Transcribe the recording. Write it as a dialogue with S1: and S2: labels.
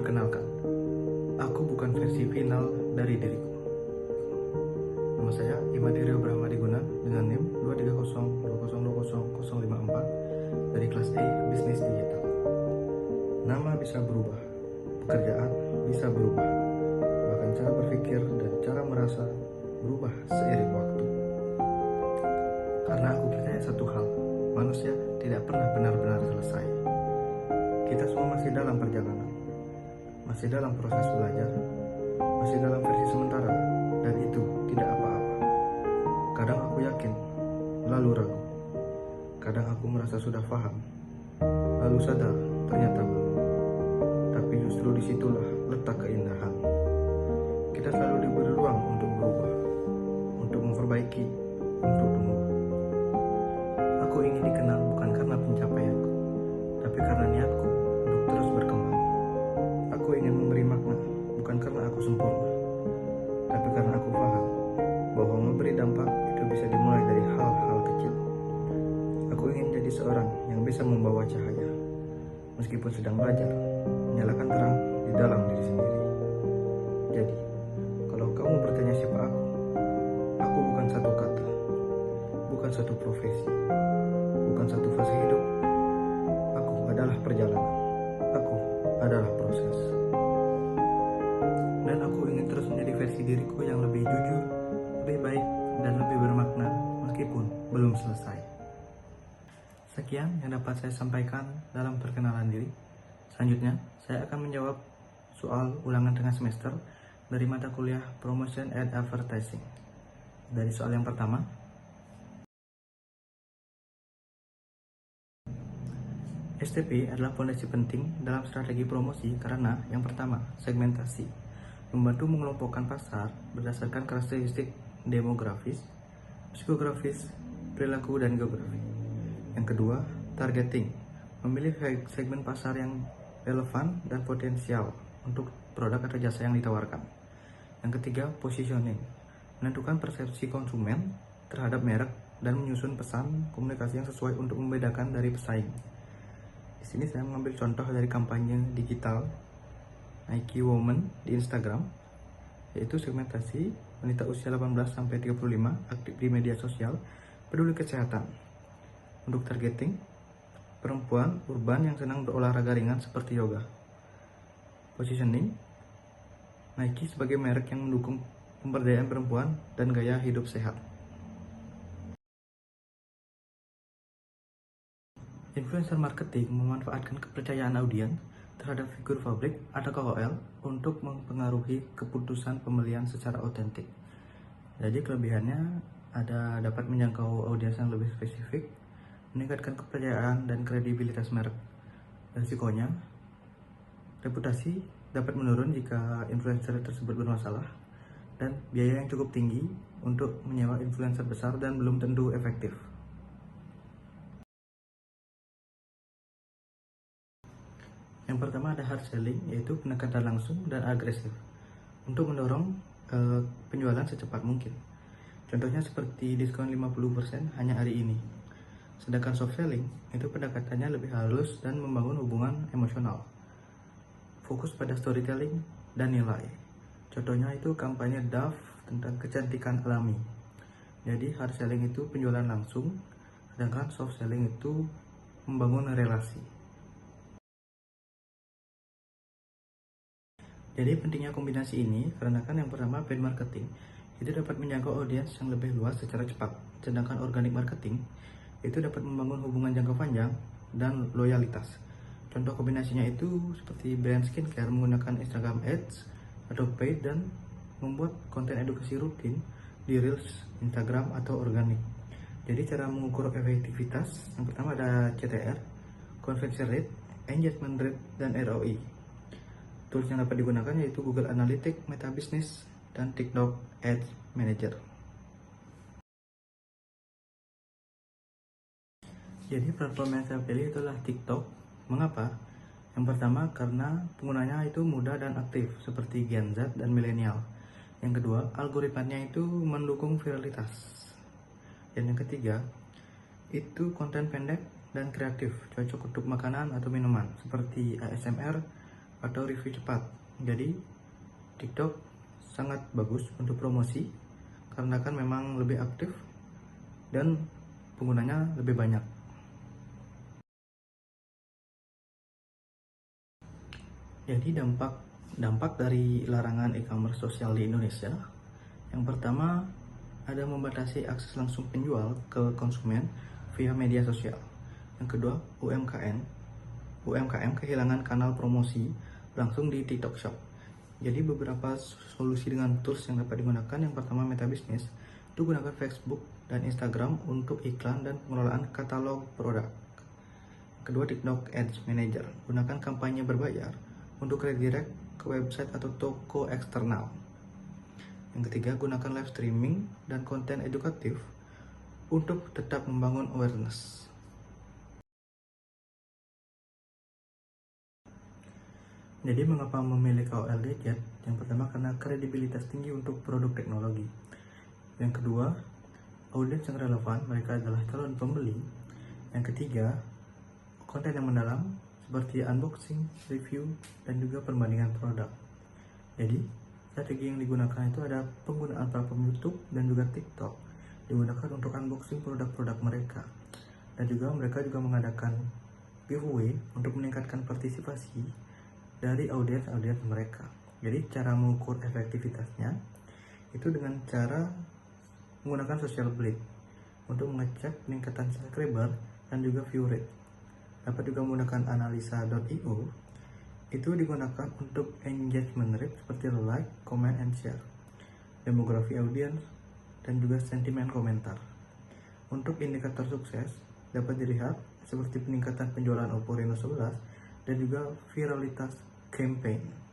S1: Perkenalkan, aku bukan versi final dari diriku. Nama saya Imadi Rio Brahmadiguna dengan NIM 23020200054 dari kelas A Bisnis Digital. Nama bisa berubah, pekerjaan bisa berubah, bahkan cara berpikir dan cara merasa berubah seiring waktu. Karena aku percaya satu hal, manusia tidak pernah benar-benar selesai. Kita semua masih dalam perjalanan, masih dalam proses belajar, masih dalam versi sementara, dan itu tidak apa-apa. Kadang aku yakin, lalu ragu. Kadang aku merasa sudah paham, lalu sadar ternyata belum. Tapi justru disitulah letak keindahan. Kita selalu diberi ruang untuk berubah, untuk memperbaiki, untuk tumbuh. Aku ingin dikenal bukan karena pencapaianku, tapi karena niatku untuk terus berkembang. Aku ingin memberi makna bukan karena aku sempurna, tapi karena aku paham bahwa memberi dampak itu bisa dimulai dari hal-hal kecil. Aku ingin jadi seorang yang bisa membawa cahaya, meskipun sedang belajar, menyalakan terang di dalam diri sendiri. Jadi, kalau kamu bertanya siapa aku bukan satu kata, bukan satu profesi, bukan satu fase hidup. Aku adalah perjalanan, aku adalah proses. Dan aku ingin terus menjadi versi diriku yang lebih jujur, lebih baik, dan lebih bermakna meskipun belum selesai. Sekian yang dapat saya sampaikan dalam perkenalan diri. Selanjutnya, saya akan menjawab soal ulangan tengah semester dari mata kuliah Promotion and Advertising. Dari soal yang pertama, STP adalah fondasi penting dalam strategi promosi karena yang pertama, segmentasi, membantu mengelompokkan pasar berdasarkan karakteristik demografis, psikografis, perilaku, dan geografi. Yang kedua, targeting, memilih segmen pasar yang relevan dan potensial untuk produk atau jasa yang ditawarkan. Yang ketiga, positioning, menentukan persepsi konsumen terhadap merek dan menyusun pesan komunikasi yang sesuai untuk membedakan dari pesaing. Di sini saya mengambil contoh dari kampanye digital Nike Woman di Instagram, yaitu segmentasi wanita usia 18-35 aktif di media sosial, peduli kesehatan. Untuk targeting, perempuan urban yang senang berolahraga ringan seperti yoga. Positioning, Nike sebagai merek yang mendukung pemberdayaan perempuan dan gaya hidup sehat. Influencer marketing memanfaatkan kepercayaan audiens terhadap figur publik atau KOL untuk mempengaruhi keputusan pembelian secara otentik. Jadi kelebihannya dapat menjangkau audiens yang lebih spesifik, meningkatkan kepercayaan dan kredibilitas merek. Risikonya, reputasi dapat menurun jika influencer tersebut bermasalah, dan biaya yang cukup tinggi untuk menyewa influencer besar dan belum tentu efektif. Yang pertama ada hard selling, yaitu pendekatan langsung dan agresif untuk mendorong penjualan secepat mungkin. Contohnya seperti diskon 50% hanya hari ini. Sedangkan soft selling itu pendekatannya lebih halus dan membangun hubungan emosional. Fokus pada storytelling dan nilai. Contohnya itu kampanye Dove tentang kecantikan alami. Jadi hard selling itu penjualan langsung, sedangkan soft selling itu membangun relasi. Jadi pentingnya kombinasi ini karena kan yang pertama paid marketing itu dapat menjangkau audiens yang lebih luas secara cepat, sedangkan organic marketing itu dapat membangun hubungan jangka panjang dan loyalitas. Contoh kombinasinya itu seperti brand skincare menggunakan Instagram Ads atau paid dan membuat konten edukasi rutin di Reels, Instagram, atau organik. Jadi cara mengukur efektivitas yang pertama ada CTR, conversion rate, engagement rate, dan ROI. Tools yang dapat digunakan yaitu Google Analytics, Meta Business, dan TikTok Ads Manager. Jadi platform yang saya pilih itulah TikTok. Mengapa? Yang pertama karena penggunanya itu mudah dan aktif seperti Gen Z dan milenial. Yang kedua, algoritmanya itu mendukung viralitas. Dan yang ketiga, itu konten pendek dan kreatif, cocok untuk makanan atau minuman seperti ASMR, atau review cepat. Jadi TikTok sangat bagus untuk promosi karena kan memang lebih aktif dan penggunanya lebih banyak. Jadi dampak dari larangan e-commerce sosial di Indonesia, yang pertama ada membatasi akses langsung penjual ke konsumen via media sosial. Yang kedua, UMKM kehilangan kanal promosi langsung di TikTok Shop. Jadi beberapa solusi dengan tools yang dapat digunakan. Yang pertama, Meta Business, itu gunakan Facebook dan Instagram untuk iklan dan pengelolaan katalog produk. Kedua, TikTok Ads Manager, gunakan kampanye berbayar untuk redirect ke website atau toko eksternal. Yang ketiga, gunakan live streaming dan konten edukatif untuk tetap membangun awareness. Jadi mengapa memilih KOL gadget? Yang pertama, karena kredibilitas tinggi untuk produk teknologi. Yang kedua, audiens yang relevan, mereka adalah calon pembeli. Yang ketiga, konten yang mendalam seperti unboxing, review, dan juga perbandingan produk. Jadi, strategi yang digunakan itu ada penggunaan platform YouTube dan juga TikTok digunakan untuk unboxing produk-produk mereka. Dan juga mereka juga mengadakan giveaway untuk meningkatkan partisipasi dari audiens mereka. Jadi cara mengukur efektivitasnya itu dengan cara menggunakan social blade untuk mengecek peningkatan subscriber dan juga view rate. Dapat juga menggunakan analisa.io, itu digunakan untuk engagement rate seperti like, comment, and share, demografi audiens, dan juga sentimen komentar. Untuk indikator sukses dapat dilihat seperti peningkatan penjualan Oppo Reno 11 dan juga viralitas campaign.